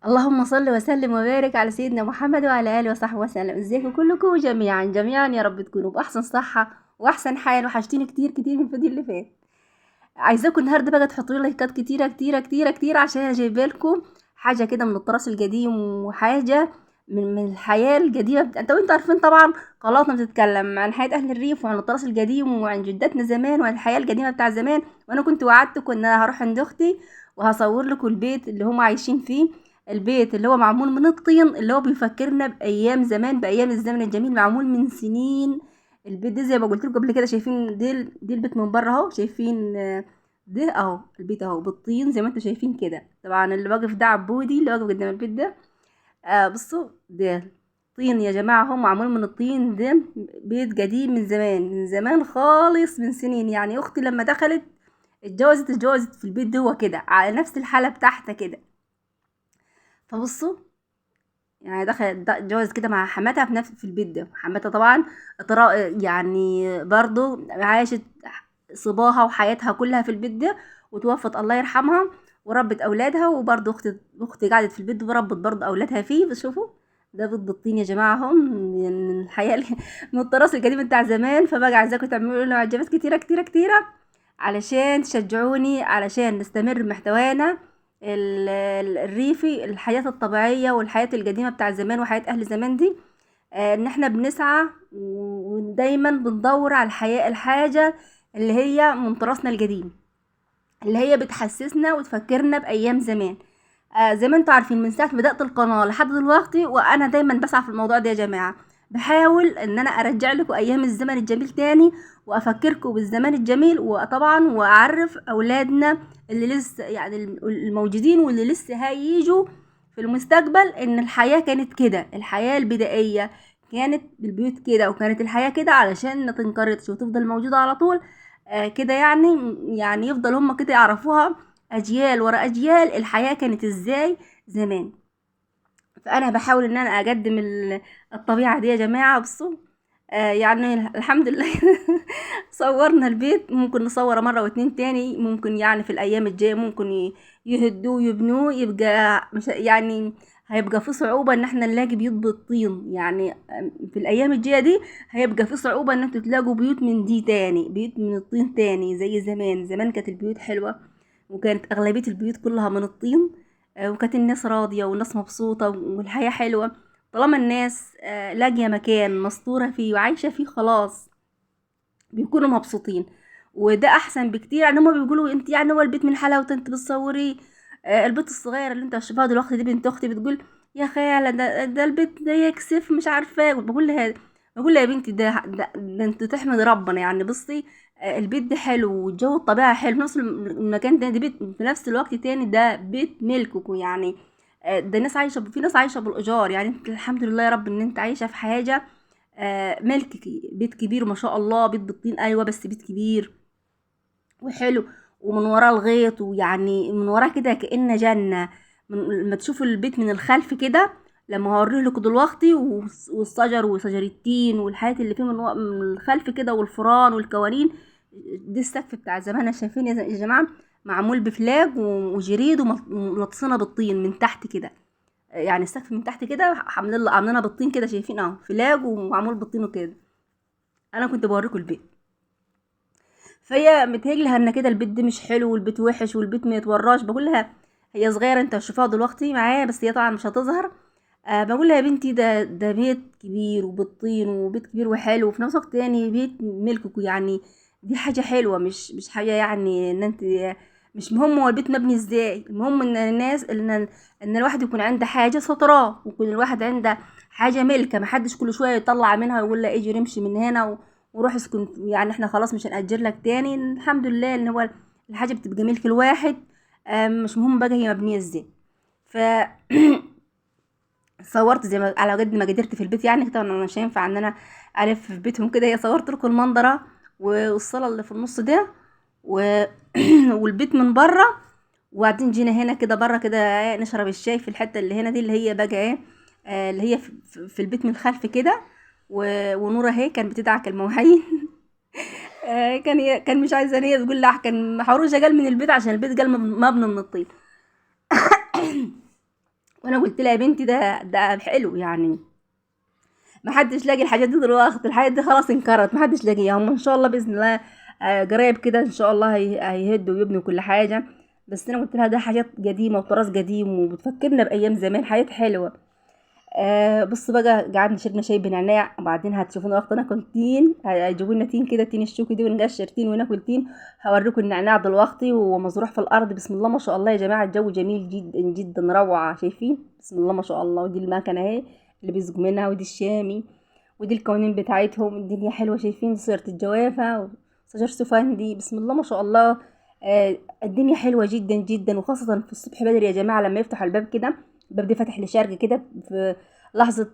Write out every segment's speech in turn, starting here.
اللهم صل وسلم وبارك على سيدنا محمد وعلى اله وصحبه وسلم. ازيكم كلكم جميعا يا رب تكونوا باحسن صحه واحسن حال. وحشتيني كتير كتير من الفيديو اللي فات. عايزاكم النهارده بقى تحطوا لي لايكات كتيره كتيره كتيره كتير، عشان انا جايبه لكم حاجه كده من التراث القديم، وحاجه من الحياه القديمه. انتوا عارفين طبعا قناتنا بتتكلم عن حياه اهل الريف وعن التراث القديم وعن جداتنا زمان وعن الحياه القديمه بتاع زمان. وانا كنت وعدتكم ان انا هروح عند اختي وهصور لكم البيت اللي هم عايشين فيه. البيت اللي هو معمول من الطين، اللي هو بيفكرنا بايام زمان، بايام الزمن الجميل، معمول من سنين. البيت ده زي ما قلت لكم قبل كده، شايفين دي البيت من بره اهو، شايفين ده اهو البيت اهو بالطين زي ما انتم شايفين كده. طبعا اللي واقف ده عبودي اللي واقف قدام البيت ده. بصوا ده طين يا جماعه، هو معمول من الطين ده. بيت قديم من زمان من زمان خالص، من سنين. يعني اختي لما دخلت اتجوزت في البيت ده هو كده على نفس الحاله بتاعتها كده. فبصوا، يعني دخلت اتجوزت كده مع حماتها في نفس في البيت ده. حماتها طبعا يعني برضو عاشت صباها وحياتها كلها في البيت ده، وتوفت الله يرحمها، وربت اولادها. وبرضو اختي قعدت في البيت ده وربت برضو اولادها فيه. بتشوفوا ده بيت بالطين يا جماعه، هم من الحياه من التراث القديم بتاع زمان. فبقى عايزاكم تعملوا لنا عجبات كتيره كتيره كتيره علشان تشجعوني، علشان نستمر بمحتوانا الريفي، الحياة الطبيعية والحياة القديمة بتاع زمان وحياة أهل زمان دي. إن احنا بنسعى ودايما بندور على الحاجة اللي هي من تراثنا القديم، اللي هي بتحسسنا وتفكرنا بأيام زمان. زي ما انتوا عارفين، من ساعة ما بدأت القناة لحد دلوقتي وأنا دايما بسعى في الموضوع ده يا جماعة. بحاول ان انا ارجع لكم ايام الزمن الجميل تاني، وافكركم بالزمان الجميل، وطبعا واعرف اولادنا اللي لسه يعني الموجودين واللي لسه هيجوا في المستقبل ان الحياة كانت كده. الحياة البدائية كانت بالبيوت كده، وكانت الحياة كده علشان ما تنقرضش وتفضل موجودة على طول. كده يعني يفضل هم كده يعرفوها اجيال ورا اجيال الحياة كانت ازاي زمان. فانا بحاول ان انا اقدم الطبيعة دي يا جماعة. بصوا، يعني الحمد لله. صورنا البيت، ممكن نصوره مرة واتنين تاني، ممكن يعني في الايام الجاية ممكن يهدوه ويبنوه، يبقى مش يعني هيبقى في صعوبة ان احنا نلاقي بيوت بالطين. يعني في الايام الجاية دي هيبقى في صعوبة ان انتوا تلاقوا بيوت من دي تاني، بيوت من الطين تاني زي زمان. زمان كانت البيوت حلوة، وكانت اغلبية البيوت كلها من الطين. وكانت الناس راضية والناس مبسوطة والحياة حلوة. طالما الناس لاقية مكان مستورة فيه وعايشة فيه خلاص بيكونوا مبسوطين. وده احسن بكتير. يعني هما بيقولوا انت يعني هو البيت من حلاوة انت بتصوري. البيت الصغير اللي انت شايفاها دلوقتي دي بنت اختي بتقول يا خالة ده البيت ده يكسف مش عارفة. بقول لها يا بنتي ده انت تحمد ربنا. يعني بصي، البيت ده حلو والجو الطبيعي حلو في نفس المكان ده بيت في نفس الوقت تاني، ده بيت ملككم يعني. ده ناس عايشة، في ناس عايشة بالإيجار. يعني انت الحمد لله يا رب ان انت عايشة في حاجة ملك. بيت كبير ما شاء الله، بيت بالطين ايوه بس بيت كبير وحلو، ومن وراه الغيط، ويعني من وراه كده كأنه جنة. لما تشوفوا البيت من الخلف كده، لما هوريه لكم دلوقتي، والشجر وشجر التين والحاجات اللي فيه من الخلف كده، والفران والكوارين. دي السقف بتاع زمان شايفين يا جماعة، معمول بفلاج وجريد وملطسنا بالطين من تحت كده. يعني السقف من تحت كده عاملينها بالطين كده، شايفين اهو فلاج ومعمول بالطين وكده. انا كنت بوريكم البيت، فهي متهيألها ان كده البيت ده مش حلو والبيت وحش والبيت ما يتوراش. بقول لها هي صغيره انت هتشوفها دلوقتي معايا، بس هي طبعا مش هتظهر. بقول لها يا بنتي ده بيت كبير وبالطين وبيت كبير وحلو، وفي نفس الوقت تاني بيت ملككوا يعني. دي حاجه حلوه، مش حاجه يعني ان انت مش مهم هو البيت مبني ازاي. المهم ان الناس ان الواحد يكون عنده حاجه ستراه، ويكون الواحد عنده حاجه ملكه، محدش كل شويه يطلع منها ويقول لها اجي نمشي من هنا وروح اسكن. يعني احنا خلاص مش هنأجر لك تاني. الحمد لله ان هو الحاجه بتبقى ملك الواحد. مش مهم بقى هي مبنيه ازاي. ف صورت زي ما على قد ما قدرت في البيت. يعني طبعا انا مش هينفع ان انا الف في بيتهم كده. هي صورت لكم المنظره والصاله اللي في النص ده و... والبيت من بره. وبعدين جينا هنا كده بره كده نشرب الشاي في الحته اللي هنا دي، اللي هي بقى ايه، اللي هي في البيت من الخلف كده. ونورة اهي كانت بتدعك المواعين. كان مش عايزه ان هي تقول لا، كان محروجه قال من البيت عشان البيت قال مبني من الطين. وانا قلت لها يا بنتي ده حلو يعني، ما حدش لاقي الحاجات دي دلوقتي، الحاجات دي خلاص انكرت، ما حدش لاقيها. هم ان شاء الله باذن الله قريب كده ان شاء الله هيهدوا ويبنوا كل حاجه. بس انا قلت لها ده حاجات قديمه وتراث قديم وبتفكرنا بايام زمان، حاجات حلوه. بص بقى، قعدنا شربنا شاي بنعناع، وبعدين هتشوفونا وقت ناكل تين، هيجيبوا لنا تين كده، تين الشوكي دي، ونقشر تين وناكل تين. هوريكم النعناع دلوقتي ومزروع في الارض. بسم الله ما شاء الله يا جماعه، الجو جميل جدا جدا، روعه. شايفين؟ بسم الله ما شاء الله. ودي المكنه اهي اللي بيسقوا منها، ودي الشامي، ودي القوانين بتاعتهم. الدنيا حلوه. شايفين شجره الجوافه وشجر سفندي؟ بسم الله ما شاء الله. الدنيا حلوه جدا جدا، وخاصه في الصبح بدري يا جماعه لما يفتحوا الباب كده، الباب ده فاتح لشرق كده، في لحظة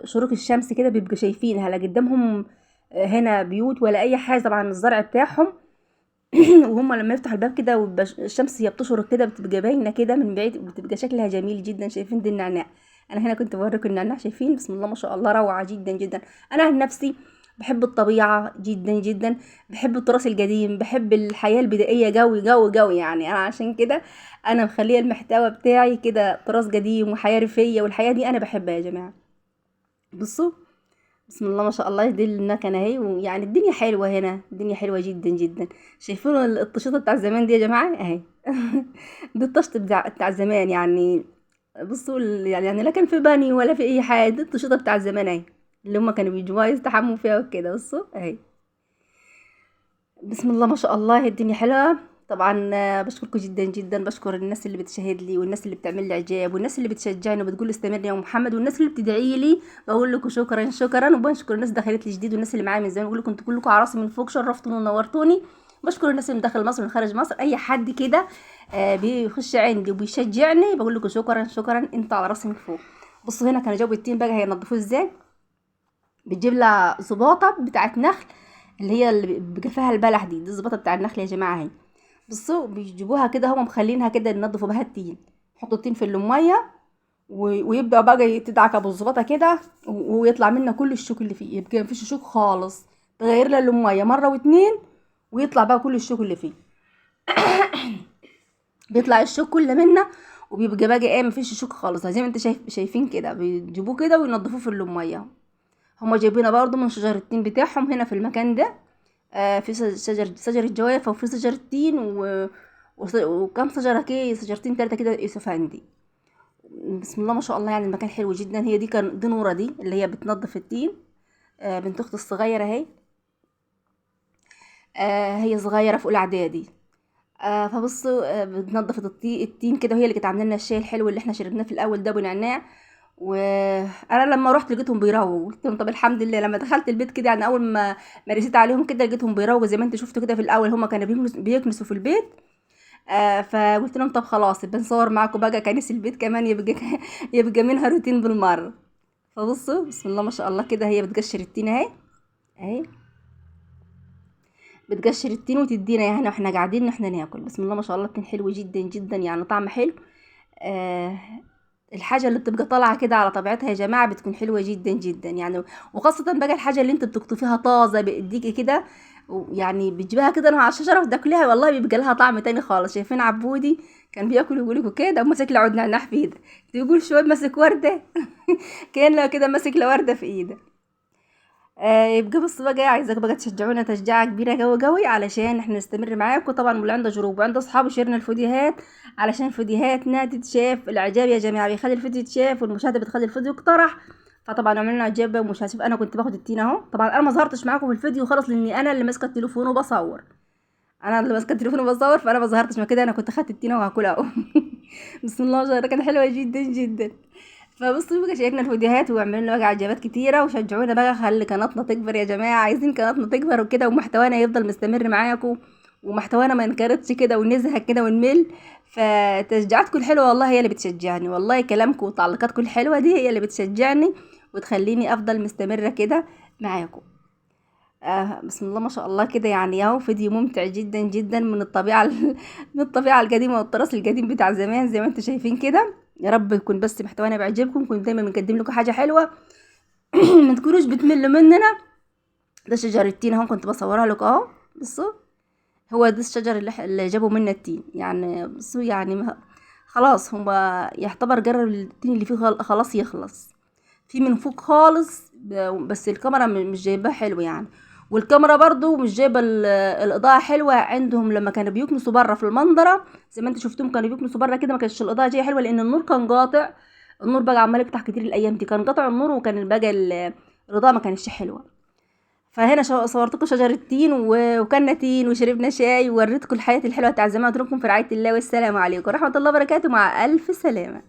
شروق الشمس كده بيبقى شايفينها، لا قدامهم هنا بيوت ولا اي حاجة، طبعا الزرع بتاعهم. وهم لما يفتحوا الباب كده ويبقى الشمس هي بتشرق كده، بتبقى باينة كده من بعيد، بتبقى شكلها جميل جدا. شايفين دي النعناع؟ انا هنا كنت بوريكم النعناع. شايفين؟ بسم الله ما شاء الله، روعة جدا جدا. انا عن نفسي بحب الطبيعة جدا جدا، بحب التراث القديم، بحب الحياة البدائية قوي قوي قوي يعني. انا عشان كده انا مخليه المحتوى بتاعي كده تراث قديم وحياة ريفية، والحياة دي انا بحبها يا جماعة. بصوا، بسم الله ما شاء الله، دي المكنه اهي. ويعني الدنيا حلوه هنا، الدنيا حلوه جدا جدا. شايفين الطشيطه بتاع زمان دي يا جماعه اهي؟ دي الطشت بتاع زمان يعني. بصوا يعني لا كان في باني ولا في اي حاجه، دي الطشيطه بتاع زمان اهي، اللي هم كانوا بيجوا يستحموا فيها وكده. بصوا اهي، بسم الله ما شاء الله، الدنيا حلوه. طبعا بشكركم جدا جدا، بشكر الناس اللي بتشاهد لي، والناس اللي بتعمل لي اعجاب، والناس اللي بتشجعني وبتقول استمر يا محمد، والناس اللي بتدعي لي. بقول لكم شكرا شكرا. وبشكر الناس دخلت لي جديد، والناس اللي معايا من زمان، بقول لكم انتوا كلكم على راسي من فوق، شرفتوني ونورتوني. بشكر الناس اللي من داخل مصر ومن خارج مصر، اي حد كده بيخش عندي وبيشجعني، بقول لكم شكرا شكرا، انت على راسي من فوق. بصوا هنا كانوا جابوا التين بقى هينضفوه ازاي. بتجيب لها زباطه بتاعت نخل، اللي هي اللي بيبقى فيها البلح دي الزباطه بتاع النخل يا جماعه اهي. بصوا بيجيبوها كده، هما مخلينها كده ينضفوا بها التين، يحطوا التين في اللميه ويبدا بقى تدعك ابو الزباطه كده، ويطلع منها كل الشوك اللي فيه، يبقى مفيش شوك خالص. تغير لها اللميه مره واتنين، ويطلع بقى كل الشوك اللي فيه. بيطلع الشوك كله منه، وبيبقى بقى ايه، مفيش شوك خالص زي ما انت شايفين كده. بيجيبوه كده وينضفوه في اللميه. هما جايبينها برضو من شجر التين بتاعهم هنا في المكان ده. في شجر الجوافة، وفي شجر التين وكم شجرة كده، شجرتين تلاتة كده يوسفندي. بسم الله ما شاء الله، يعني المكان حلو جدا. هي دي دي نورة، دي اللي هي بتنظف التين، بنت اختي الصغيرة اهي. هي صغيرة في اولى اعدادي. فبصوا بتنضف التين كده، وهي اللي كانت عامله لنا الشاي الحلو اللي احنا شربناه في الاول ده بنعناع. وانا لما رحت لقيتهم بيروقوا، قلت لهم طب الحمد لله. لما دخلت البيت كده يعني، اول ما رسيت عليهم كده لقيتهم بيروقوا زي ما انتوا شفتوا كده. في الاول هما كانوا بيكنسوا في البيت. فقلت لهم طب خلاص يبقى نصور معاكم بقى كنس البيت كمان، يبقى يبقى منها روتين بالمره. فبصوا بسم الله ما شاء الله كده، هي بتقشر التين اهي، اهي بتقشر التين وتدينا يعني، واحنا قاعدين احنا ناكل. بسم الله ما شاء الله، التين حلو جدا جدا يعني، طعم حلو. آه الحاجه اللي بتبقى طالعه كده على طبيعتها يا جماعه بتكون حلوه جدا جدا يعني. وخاصه بقى الحاجه اللي انت بتقطفيها طازه بايديكي كده، يعني بتجيبها كده على الشجره وتاكليها، والله بيبقى لها طعم تاني خالص. شايفين عبودي كان بياكل ويقول لكم كده وماسك له عود نعناع في ايده، تقول شويه ماسك ورده. كان لو كده ماسك له ورده في ايده. يبقى بص بقى، عايزاك بقى تشجعونا تشجيعة كبيرة قوي قوي، علشان احنا نستمر معاكم طبعا. واللي عنده جروب وعنده اصحابه شيرنا الفيديوهات، علشان فيديوهاتنا تتشاف. الاعجاب يا جماعة بيخلي الفيديو يتشاف، والمشاهدة بتخلي الفيديو يقترح. فطبعا عملنا اعجاب ومشاهدة. شوف انا كنت باخد التين اهو، طبعا انا ما ظهرتش معاكم في الفيديو خالص لاني انا اللي ماسكه التليفون وبصور. انا اللي ماسكه التليفون وبصور، فانا ما ظهرتش ما كده، انا كنت خدت التين وهاكلها اهو. بسم الله ما شاء الله، كانت حلوه جدا جدا. فبصوا بقى، شيرنا الفيديوهات وعملوا لنا بقى اعجابات كتيره، وشجعونا بقى، خلي قناتنا تكبر يا جماعه. عايزين قناتنا تكبر وكده، ومحتوانا يفضل مستمر معاكم، ومحتوانا ما ينكرتش كده ونزهق كده ونمل. فتشجيعاتكم الحلوه والله هي اللي بتشجعني، والله كلامكم وتعليقاتكم الحلوه دي هي اللي بتشجعني وتخليني افضل مستمره كده معاكم. بسم الله ما شاء الله كده يعني، اهو فيديو ممتع جدا جدا من الطبيعه من الطبيعه القديمه والتراث القديم بتاع زمان زي ما انتم شايفين كده. يا رب يكون بس محتوانا بيعجبكم، نكون دايما بنقدم لكم حاجه حلوه. ما تكونوش بتملوا مننا. ده شجر التين اهو، كنت بصورها لكم اهو. بصوا، هو ده الشجر اللي جابوا منه التين يعني. بصوا يعني خلاص هو يعتبر جرب التين اللي فيه خلاص يخلص. في من فوق خالص بس الكاميرا مش جايباه حلو يعني. والكاميرا برضو مش جايبه الاضاءه حلوه عندهم. لما كانوا بيكنسوا بره في المنظره زي ما انت شفتهم كانوا بيكنسوا بره كده، ما كانتش الاضاءه جايه حلوه لان النور كان قاطع. النور بقى عمال يقطع كتير الايام دي، كان قاطع النور وكان بقى الاضاءه ما كانتش حلوه. فهنا صورتكم شجر التين وكلنا تين وشربنا شاي ووريتكم الحياه الحلوه بتاع زمان. اترككم في رعايه الله والسلام عليكم ورحمه الله وبركاته، مع الف سلامه.